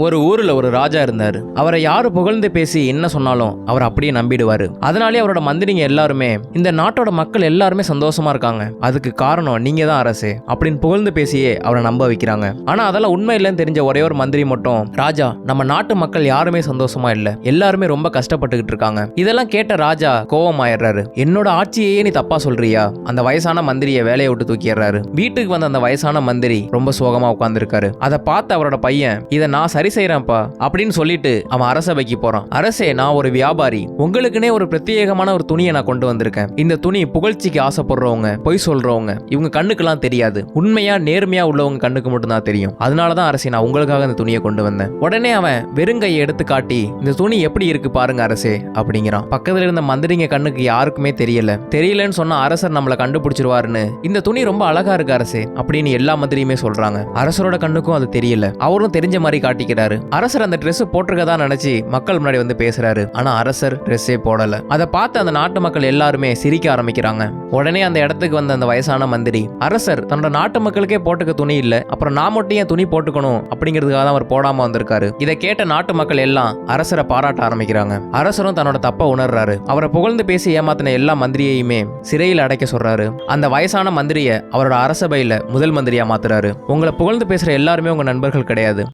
ஒரு ஊர்ல ஒரு ராஜா இருந்தாரு. அவரை யாரு புகழ்ந்து பேசி என்ன சொன்னாலும் அவர் அப்படியே நம்பிடுவாரு. அதனாலே அவரோட மந்திரிங்க எல்லாருமே இந்த நாட்டோட மக்கள் எல்லாருமே சந்தோஷமா இருக்காங்க, அதுக்கு காரணம் நீங்க தான் அரசே அப்படின்னு புகழ்ந்து பேசியே அவரை நம்ப வைக்கிறாங்க. ஆனா அதெல்லாம் உண்மை இல்லைன்னு தெரிஞ்ச ஒரே ஒரு மந்திரி மட்டும், ராஜா நம்ம நாட்டு மக்கள் யாருமே சந்தோஷமா இல்ல, எல்லாருமே ரொம்ப கஷ்டப்பட்டுக்கிட்டு இருக்காங்க. இதெல்லாம் கேட்ட ராஜா கோவமாயிடுறாரு. என்னோட ஆட்சியே நீ தப்பா சொல்றியா? அந்த வயசான மந்திரியை வேலையை விட்டு தூக்கிடுறாரு. வீட்டுக்கு வந்த அந்த வயசான மந்திரி ரொம்ப சோகமா உட்கார்ந்துருக்காரு. அதை பார்த்து அவரோட பையன், இதை நான் சரி செய்யறேன்ப்பா அப்படின்னு சொல்லிட்டு அவன் அரசவைக்கு போறான். அரசே, நான் ஒரு வியாபாரி, உங்களுக்குனே ஒரு பிரத்யேகமான ஒரு துணியை நான் கொண்டு வந்திருக்கேன். இந்த துணி புகழ்ச்சிக்கு ஆசைப்படுறவங்க, பொய் சொல்றவங்க, இவங்க கண்ணுக்கெல்லாம் தெரியாது, உண்மையா நேர்மையா உள்ளவங்க கண்ணுக்கு மட்டும் தான் தெரியும். அதனாலதான் அரசே நான் உங்களுக்காக இந்த துணியை கொண்டு வந்தேன். உடனே அவன் வெறுங்கையை எடுத்து காட்டி, இந்த துணி எப்படி இருக்கு பாருங்க அரசே அப்படிங்கிறான். பக்கத்துல இருந்த மந்திரிங்க கண்ணுக்கு யாருக்குமே தெரியலன்னு சொன்னா அரசர் நம்மளை கண்டுபிடிச்சிருவாருன்னு, இந்த துணி ரொம்ப அழகா இருக்கு அரசே அப்படின்னு எல்லா மந்திரியுமே சொல்றாங்க. அரசரோட கண்ணுக்கும் அது தெரியல, அவரும் தெரிஞ்ச மாதிரி காட்டிக்கிறாரு. அரசர் அந்த ட்ரெஸ் போட்டிருக்கதா நினைச்சு மக்கள் முன்னாடி வந்து பேசுறாரு. ஆனா அரசர் ட்ரெஸ்ஸே போடல. அதை பார்த்து அந்த நாட்டு மக்கள் எல்லாருமே சிரிக்க ஆரம்பிக்கிறாங்க. உடனே அந்த இடத்துக்கு வந்த அந்த வயசான மந்திரி, அரசர் தன்னோட நாட்டு மக்களுக்கே போட்டுக்க துணி இல்ல, அப்புறம் நான் மட்டும் ஏன் துணி போட்டுக்கணும் அப்படிங்கிறதுக்காக தான் அவர் போடாம வந்திருக்காரு. இதை கேட்ட நாட்டு மக்கள் எல்லாம் அரசரை பாராட்ட ஆரம்பிக்கிறாங்க. அரசரும் தன்னோட தப்ப உணர்றாரு. அவரை புகழ்ந்து பேசி ஏமாத்தின எல்லா மந்திரியையுமே சிறையில் அடைக்க சொல்றாரு. அந்த வயசான மந்திரிய அவரோட அரசபையில முதல் மந்திரியா மாத்துறாரு. உங்களை புகழ்ந்து பேசுற எல்லாருமே உங்க நண்பர்கள் கிடையாது.